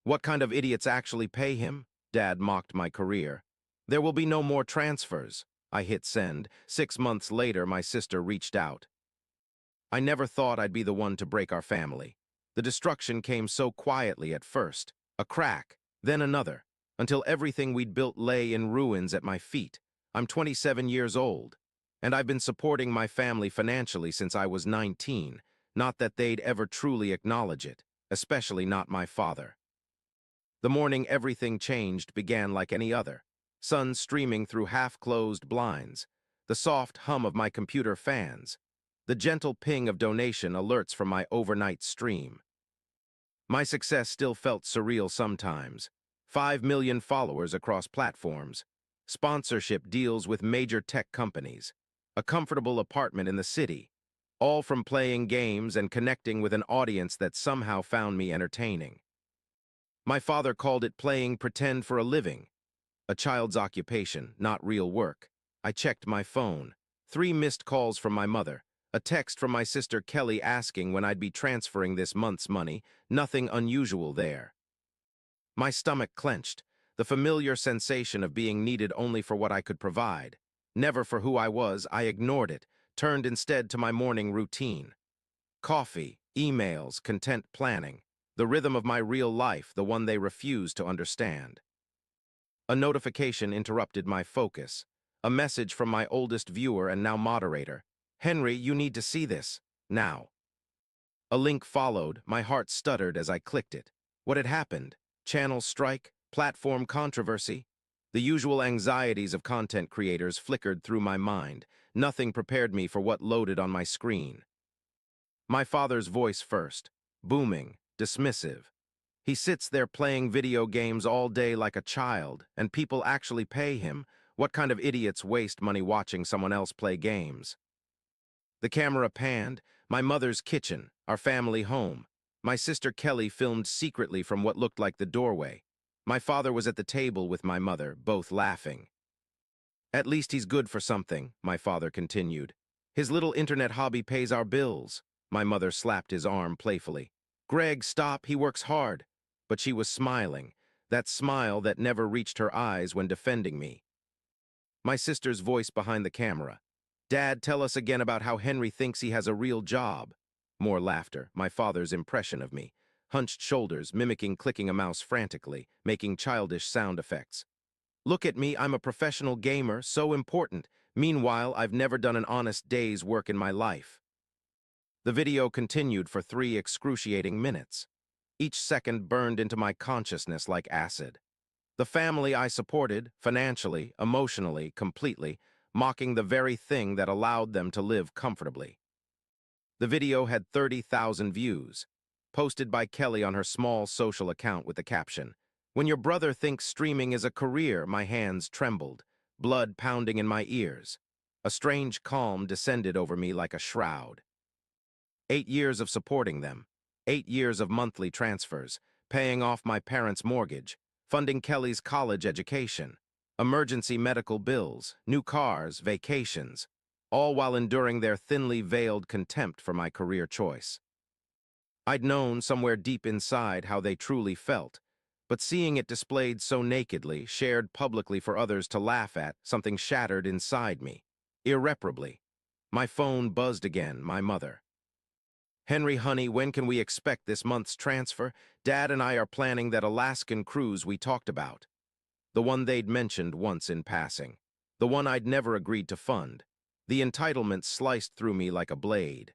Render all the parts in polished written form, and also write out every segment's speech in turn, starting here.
What kind of idiots actually pay him? Dad mocked my career. There will be no more transfers. I hit send. 6 months later, my sister reached out. I never thought I'd be the one to break our family. The destruction came so quietly at first. A crack, then another, until everything we'd built lay in ruins at my feet. I'm 27 years old, and I've been supporting my family financially since I was 19, not that they'd ever truly acknowledge it, especially not my father. The morning everything changed began like any other. Sun streaming through half-closed blinds, the soft hum of my computer fans, the gentle ping of donation alerts from my overnight stream. My success still felt surreal sometimes. 5 million followers across platforms, sponsorship deals with major tech companies, a comfortable apartment in the city, all from playing games and connecting with an audience that somehow found me entertaining. My father called it playing pretend for a living, a child's occupation, not real work. I checked my phone. 3 missed calls from my mother. A text from my sister Kelly asking when I'd be transferring this month's money. Nothing unusual there. My stomach clenched, the familiar sensation of being needed only for what I could provide. Never for who I was, I ignored it, turned instead to my morning routine. Coffee, emails, content planning. The rhythm of my real life, the one they refuse to understand. A notification interrupted my focus. A message from my oldest viewer and now moderator. Henry, you need to see this. Now. A link followed. My heart stuttered as I clicked it. What had happened? Channel strike? Platform controversy? The usual anxieties of content creators flickered through my mind. Nothing prepared me for what loaded on my screen. My father's voice first. Booming, dismissive. He sits there playing video games all day like a child, and people actually pay him. What kind of idiots waste money watching someone else play games? The camera panned. My mother's kitchen, our family home. My sister Kelly filmed secretly from what looked like the doorway. My father was at the table with my mother, both laughing. At least he's good for something, my father continued. His little internet hobby pays our bills. My mother slapped his arm playfully. Greg, stop, he works hard. But she was smiling, that smile that never reached her eyes when defending me. My sister's voice behind the camera. Dad, tell us again about how Henry thinks he has a real job. More laughter, my father's impression of me. Hunched shoulders, mimicking clicking a mouse frantically, making childish sound effects. Look at me, I'm a professional gamer, so important. Meanwhile, I've never done an honest day's work in my life. The video continued for 3 excruciating minutes. Each second burned into my consciousness like acid. The family I supported, financially, emotionally, completely, mocking the very thing that allowed them to live comfortably. The video had 30,000 views, posted by Kelly on her small social account with the caption, "When your brother thinks streaming is a career," my hands trembled, blood pounding in my ears. A strange calm descended over me like a shroud. 8 years of supporting them. 8 years of monthly transfers, paying off my parents' mortgage, funding Kelly's college education, emergency medical bills, new cars, vacations, all while enduring their thinly veiled contempt for my career choice. I'd known somewhere deep inside how they truly felt, but seeing it displayed so nakedly, shared publicly for others to laugh at, something shattered inside me, irreparably. My phone buzzed again, my mother. Henry, honey, when can we expect this month's transfer? Dad and I are planning that Alaskan cruise we talked about. The one they'd mentioned once in passing. The one I'd never agreed to fund. The entitlement sliced through me like a blade.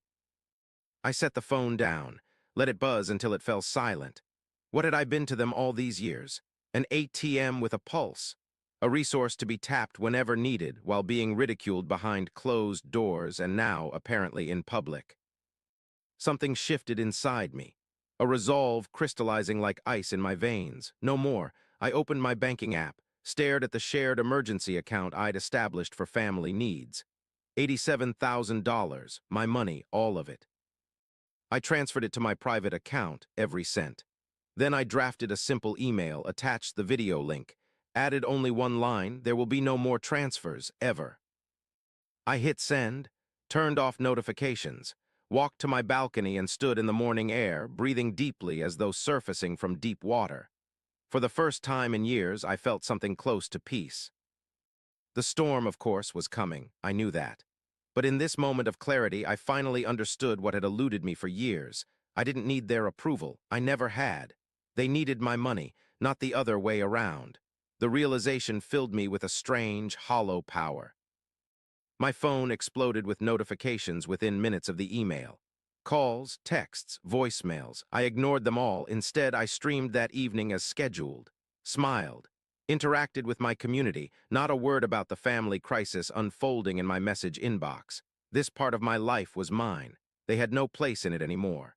I set the phone down, let it buzz until it fell silent. What had I been to them all these years? An ATM with a pulse. A resource to be tapped whenever needed while being ridiculed behind closed doors and now apparently in public. Something shifted inside me, a resolve crystallizing like ice in my veins. No more. I opened my banking app, stared at the shared emergency account I'd established for family needs. $87,000, my money, all of it. I transferred it to my private account, every cent. Then I drafted a simple email, attached the video link, added only one line, there will be no more transfers, ever. I hit send, turned off notifications, walked to my balcony and stood in the morning air, breathing deeply as though surfacing from deep water. For the first time in years, I felt something close to peace. The storm, of course, was coming. I knew that. But in this moment of clarity, I finally understood what had eluded me for years. I didn't need their approval. I never had. They needed my money, not the other way around. The realization filled me with a strange, hollow power. My phone exploded with notifications within minutes of the email. Calls, texts, voicemails. I ignored them all. Instead, I streamed that evening as scheduled, smiled, interacted with my community, not a word about the family crisis unfolding in my message inbox. This part of my life was mine. They had no place in it anymore.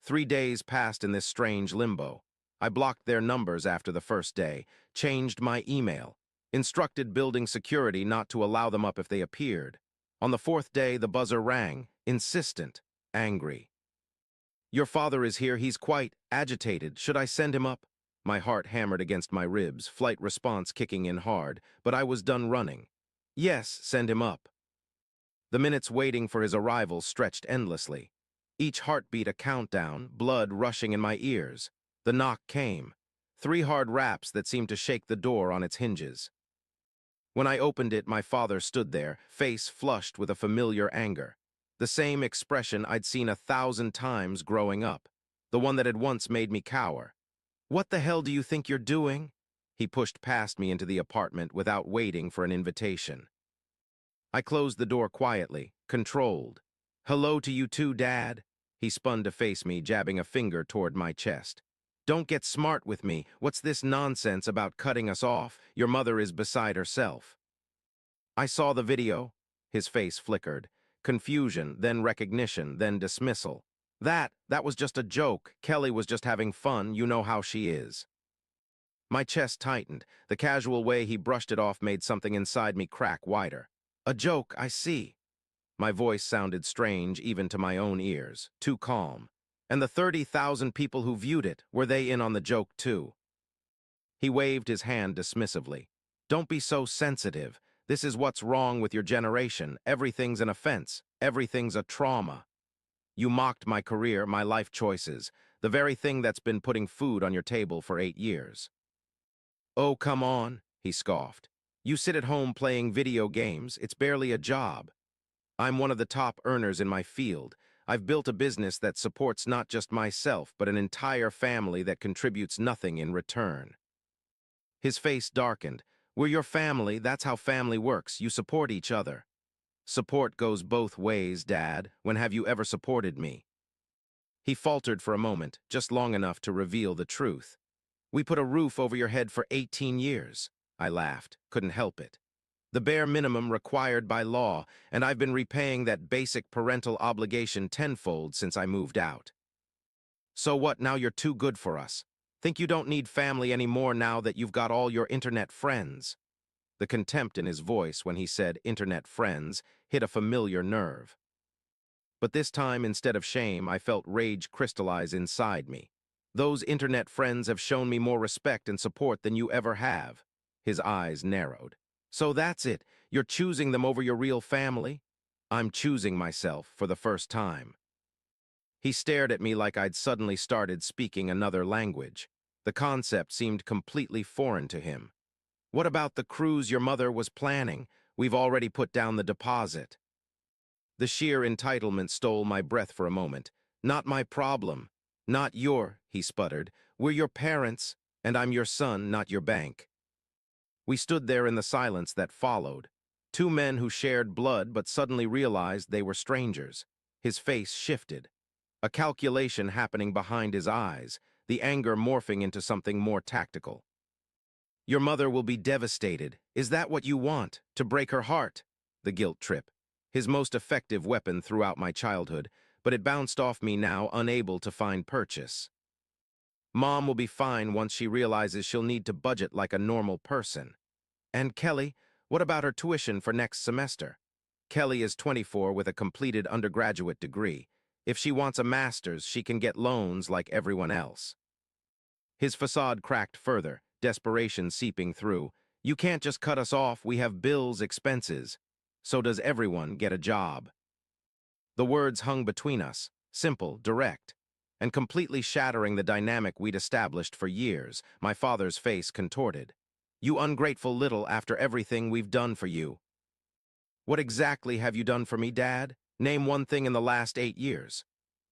3 days passed in this strange limbo. I blocked their numbers after the first day, changed my email, instructed building security not to allow them up if they appeared. On the fourth day, the buzzer rang, insistent, angry. "Your father is here. He's quite agitated. Should I send him up?" My heart hammered against my ribs, flight response kicking in hard, but I was done running. "Yes, send him up." The minutes waiting for his arrival stretched endlessly. Each heartbeat a countdown, blood rushing in my ears. The knock came. 3 hard raps that seemed to shake the door on its hinges. When I opened it, my father stood there, face flushed with a familiar anger. The same expression I'd seen 1,000 times growing up. The one that had once made me cower. "What the hell do you think you're doing?" He pushed past me into the apartment without waiting for an invitation. I closed the door quietly, controlled. "Hello to you too, Dad." He spun to face me, jabbing a finger toward my chest. "Don't get smart with me. What's this nonsense about cutting us off? Your mother is beside herself." I saw the video. His face flickered. Confusion, then recognition, then dismissal. That was just a joke. Kelly was just having fun. You know how she is." My chest tightened. The casual way he brushed it off made something inside me crack wider. "A joke, I see." My voice sounded strange even to my own ears, too calm. "And the 30,000 people who viewed it, were they in on the joke too?" He waved his hand dismissively. "Don't be so sensitive. This is what's wrong with your generation. Everything's an offense. Everything's a trauma. You mocked my career, my life choices, the very thing that's been putting food on your table for 8 years. "Oh, come on," he scoffed. "You sit at home playing video games. It's barely a job. I'm one of the top earners in my field. I've built a business that supports not just myself, but an entire family that contributes nothing in return." His face darkened. "We're your family. That's how family works. You support each other." "Support goes both ways, Dad. When have you ever supported me?" He faltered for a moment, just long enough to reveal the truth. "We put a roof over your head for 18 years. I laughed, couldn't help it. "The bare minimum required by law, and I've been repaying that basic parental obligation tenfold since I moved out." "So what, now you're too good for us? Think you don't need family anymore now that you've got all your internet friends?" The contempt in his voice when he said internet friends hit a familiar nerve. But this time, instead of shame, I felt rage crystallize inside me. "Those internet friends have shown me more respect and support than you ever have." His eyes narrowed. "So that's it. You're choosing them over your real family?" "I'm choosing myself for the first time." He stared at me like I'd suddenly started speaking another language. The concept seemed completely foreign to him. "What about the cruise your mother was planning? We've already put down the deposit." The sheer entitlement stole my breath for a moment. "Not my problem. Not your," he sputtered. "We're your parents, and I'm your son, not your bank." We stood there in the silence that followed. 2 men who shared blood but suddenly realized they were strangers. His face shifted. A calculation happening behind his eyes, the anger morphing into something more tactical. "Your mother will be devastated. Is that what you want? To break her heart?" The guilt trip. His most effective weapon throughout my childhood, but it bounced off me now, unable to find purchase. "Mom will be fine once she realizes she'll need to budget like a normal person." "And Kelly, what about her tuition for next semester?" "Kelly is 24 with a completed undergraduate degree. If she wants a master's, she can get loans like everyone else." His facade cracked further, desperation seeping through. "You can't just cut us off. We have bills, expenses. So does everyone get a job." The words hung between us, simple, direct. and completely shattering the dynamic we'd established for years. My father's face contorted. "You ungrateful little after everything we've done for you." "What exactly have you done for me, Dad? Name one thing in the last 8 years."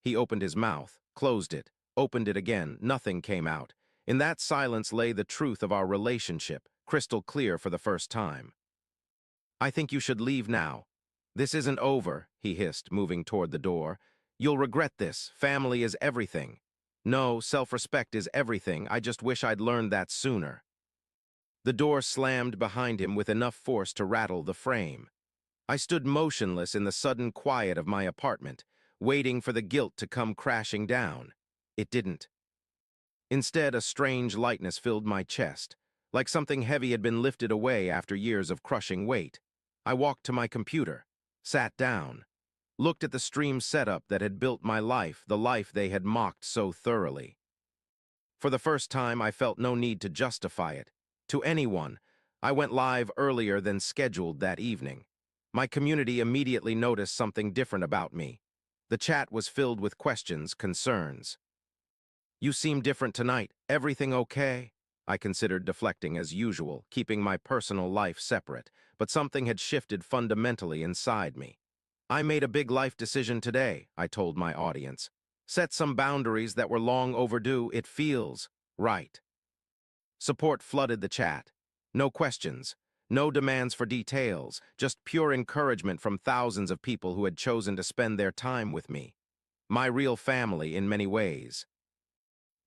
He opened his mouth, closed it, opened it again. Nothing came out. In that silence lay the truth of our relationship, crystal clear for the first time. "I think you should leave now. This isn't over," he hissed, moving toward the door. "You'll regret this. Family is everything." "No, self-respect is everything. I just wish I'd learned that sooner." The door slammed behind him with enough force to rattle the frame. I stood motionless in the sudden quiet of my apartment, waiting for the guilt to come crashing down. It didn't. Instead, a strange lightness filled my chest, like something heavy had been lifted away after years of crushing weight. I walked to my computer, sat down, looked at the stream setup that had built my life, the life they had mocked so thoroughly. For the first time, I felt no need to justify it. To anyone, I went live earlier than scheduled that evening. My community immediately noticed something different about me. The chat was filled with questions, concerns. "You seem different tonight. Everything okay?" I considered deflecting as usual, keeping my personal life separate, but something had shifted fundamentally inside me. "I made a big life decision today," I told my audience. "Set some boundaries that were long overdue. It feels right." Support flooded the chat. No questions, no demands for details, just pure encouragement from thousands of people who had chosen to spend their time with me. My real family in many ways.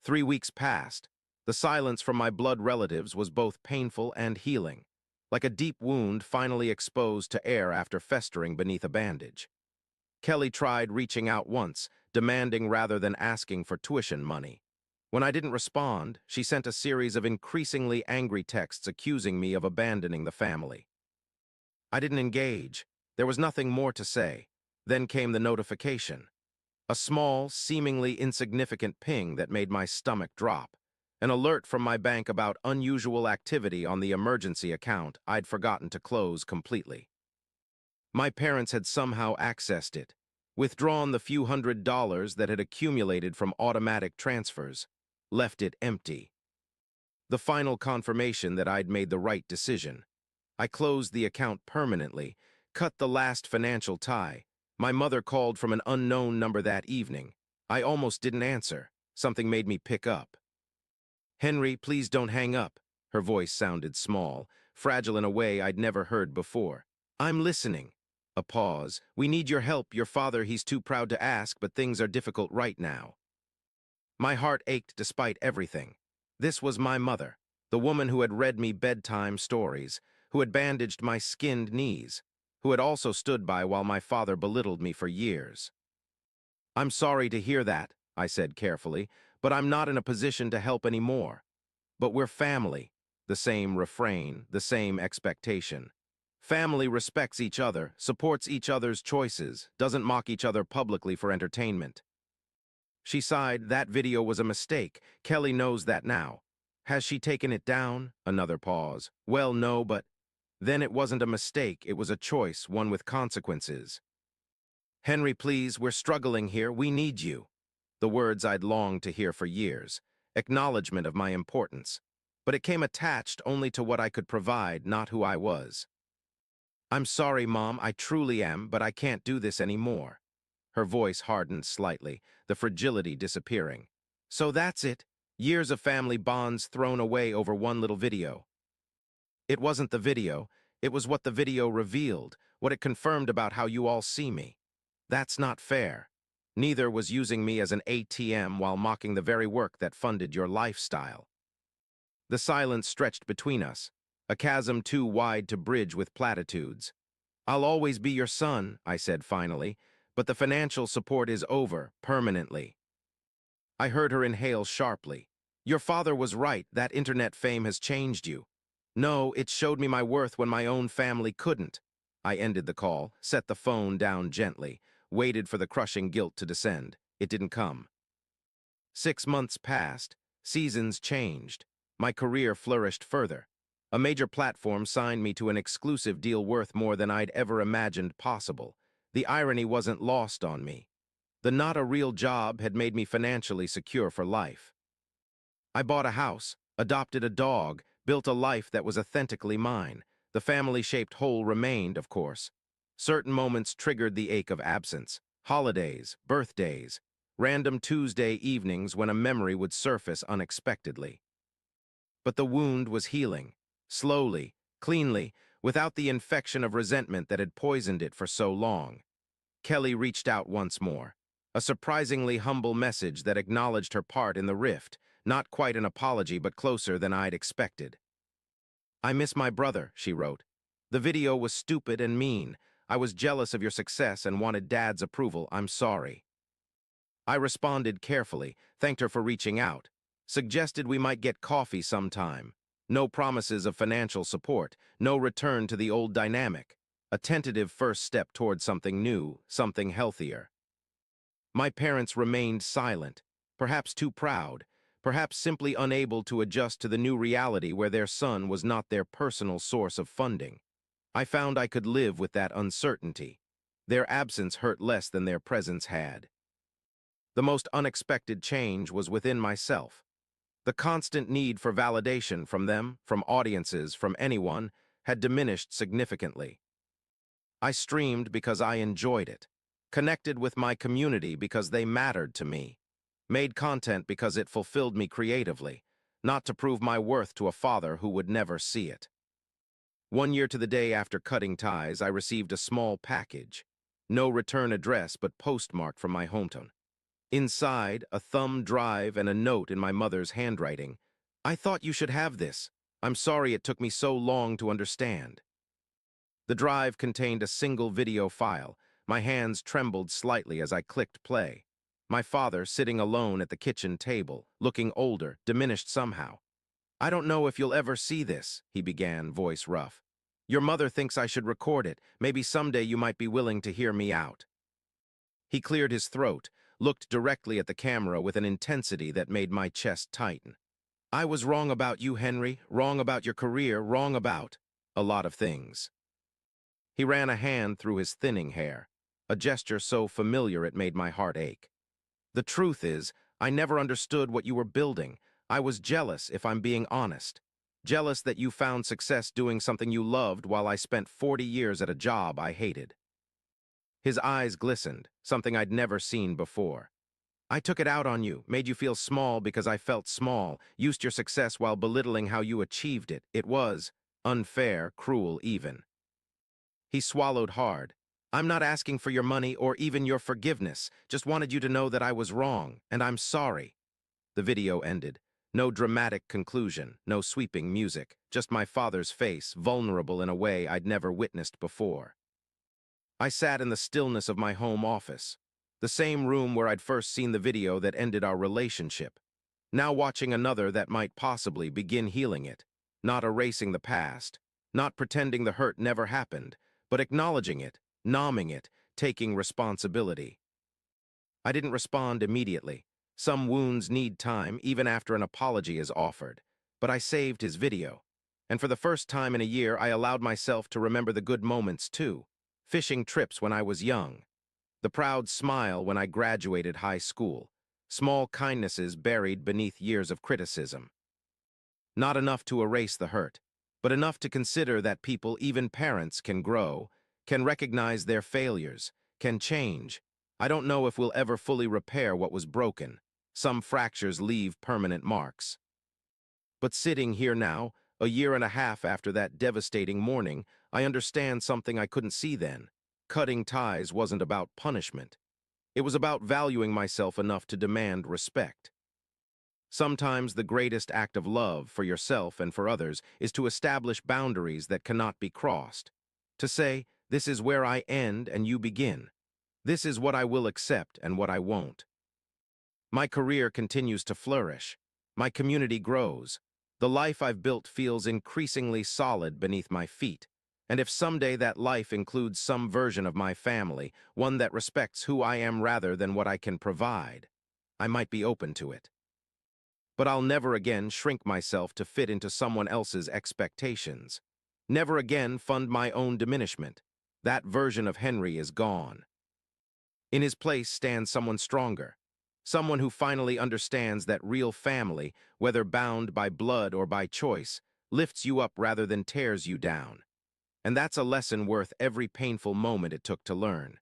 3 weeks passed. The silence from my blood relatives was both painful and healing, like a deep wound finally exposed to air after festering beneath a bandage. Kelly tried reaching out once, demanding rather than asking for tuition money. When I didn't respond, she sent a series of increasingly angry texts accusing me of abandoning the family. I didn't engage. There was nothing more to say. Then came the notification. A small, seemingly insignificant ping that made my stomach drop. An alert from my bank about unusual activity on the emergency account I'd forgotten to close completely. My parents had somehow accessed it, withdrawn the few $100s that had accumulated from automatic transfers, left it empty. The final confirmation that I'd made the right decision. I closed the account permanently, cut the last financial tie. My mother called from an unknown number that evening. I almost didn't answer. Something made me pick up. "Henry, please don't hang up." Her voice sounded small, fragile in a way I'd never heard before. "I'm listening." A pause. "We need your help. Your father, he's too proud to ask, but things are difficult right now." My heart ached despite everything. This was my mother, the woman who had read me bedtime stories, who had bandaged my skinned knees, who had also stood by while my father belittled me for years. "I'm sorry to hear that," I said carefully, "but I'm not in a position to help anymore. But we're family." The same refrain, the same expectation. Family respects each other, supports each other's choices, doesn't mock each other publicly for entertainment. She sighed. "That video was a mistake. Kelly knows that now." "Has she taken it down?" Another pause. "Well, no, but..." "Then it wasn't a mistake. It was a choice, one with consequences." "Henry, please, we're struggling here. We need you." The words I'd longed to hear for years. Acknowledgement of my importance. But it came attached only to what I could provide, not who I was. "I'm sorry, Mom, I truly am, but I can't do this anymore." Her voice hardened slightly, the fragility disappearing. "So that's it. Years of family bonds thrown away over one little video." "It wasn't the video. It was what the video revealed, what it confirmed about how you all see me. That's not fair. Neither was using me as an ATM while mocking the very work that funded your lifestyle." The silence stretched between us, a chasm too wide to bridge with platitudes. "I'll always be your son," I said finally, "but the financial support is over, permanently." I heard her inhale sharply. "Your father was right. That internet fame has changed you." "No, it showed me my worth when my own family couldn't." I ended the call, set the phone down gently, waited for the crushing guilt to descend. It didn't come. 6 months passed. Seasons changed. My career flourished further. A major platform signed me to an exclusive deal worth more than I'd ever imagined possible. The irony wasn't lost on me. The not a real job had made me financially secure for life. I bought a house, adopted a dog, built a life that was authentically mine. The family-shaped whole remained, of course. Certain moments triggered the ache of absence. Holidays, birthdays, random Tuesday evenings when a memory would surface unexpectedly. But the wound was healing, slowly, cleanly, without the infection of resentment that had poisoned it for so long. Kelly reached out once more. A surprisingly humble message that acknowledged her part in the rift, not quite an apology but closer than I'd expected. "I miss my brother," she wrote. "The video was stupid and mean. I was jealous of your success and wanted Dad's approval. I'm sorry." I responded carefully, thanked her for reaching out, suggested we might get coffee sometime. No promises of financial support, no return to the old dynamic. A tentative first step toward something new, something healthier. My parents remained silent, perhaps too proud, perhaps simply unable to adjust to the new reality where their son was not their personal source of funding. I found I could live with that uncertainty. Their absence hurt less than their presence had. The most unexpected change was within myself. The constant need for validation from them, from audiences, from anyone, had diminished significantly. I streamed because I enjoyed it, connected with my community because they mattered to me, made content because it fulfilled me creatively, not to prove my worth to a father who would never see it. 1 year to the day after cutting ties, I received a small package. No return address, but postmarked from my hometown. Inside, a thumb drive and a note in my mother's handwriting. "I thought you should have this. I'm sorry it took me so long to understand." The drive contained a single video file. My hands trembled slightly as I clicked play. My father sitting alone at the kitchen table, looking older, diminished somehow. "I don't know if you'll ever see this," he began, voice rough. "Your mother thinks I should record it. Maybe someday you might be willing to hear me out." He cleared his throat, looked directly at the camera with an intensity that made my chest tighten. "I was wrong about you, Henry, wrong about your career, wrong about a lot of things." He ran a hand through his thinning hair, a gesture so familiar it made my heart ache. "The truth is, I never understood what you were building. I was jealous, if I'm being honest. Jealous that you found success doing something you loved while I spent 40 years at a job I hated." His eyes glistened, something I'd never seen before. "I took it out on you, made you feel small because I felt small, used your success while belittling how you achieved it. It was unfair, cruel even." He swallowed hard. "I'm not asking for your money or even your forgiveness, just wanted you to know that I was wrong, and I'm sorry." The video ended. No dramatic conclusion, no sweeping music, just my father's face, vulnerable in a way I'd never witnessed before. I sat in the stillness of my home office, the same room where I'd first seen the video that ended our relationship, now watching another that might possibly begin healing it, not erasing the past, not pretending the hurt never happened, but acknowledging it, numbing it, taking responsibility. I didn't respond immediately. Some wounds need time, even after an apology is offered. But I saved his video. And for the first time in a year, I allowed myself to remember the good moments, too. Fishing trips when I was young. The proud smile when I graduated high school. Small kindnesses buried beneath years of criticism. Not enough to erase the hurt, but enough to consider that people, even parents, can grow, can recognize their failures, can change. I don't know if we'll ever fully repair what was broken. Some fractures leave permanent marks. But sitting here now, a year and a half after that devastating morning, I understand something I couldn't see then. Cutting ties wasn't about punishment. It was about valuing myself enough to demand respect. Sometimes the greatest act of love for yourself and for others is to establish boundaries that cannot be crossed. To say, this is where I end and you begin. This is what I will accept and what I won't. My career continues to flourish. My community grows. The life I've built feels increasingly solid beneath my feet. And if someday that life includes some version of my family, one that respects who I am rather than what I can provide, I might be open to it. But I'll never again shrink myself to fit into someone else's expectations. Never again fund my own diminishment. That version of Henry is gone. In his place stands someone stronger, someone who finally understands that real family, whether bound by blood or by choice, lifts you up rather than tears you down. And that's a lesson worth every painful moment it took to learn.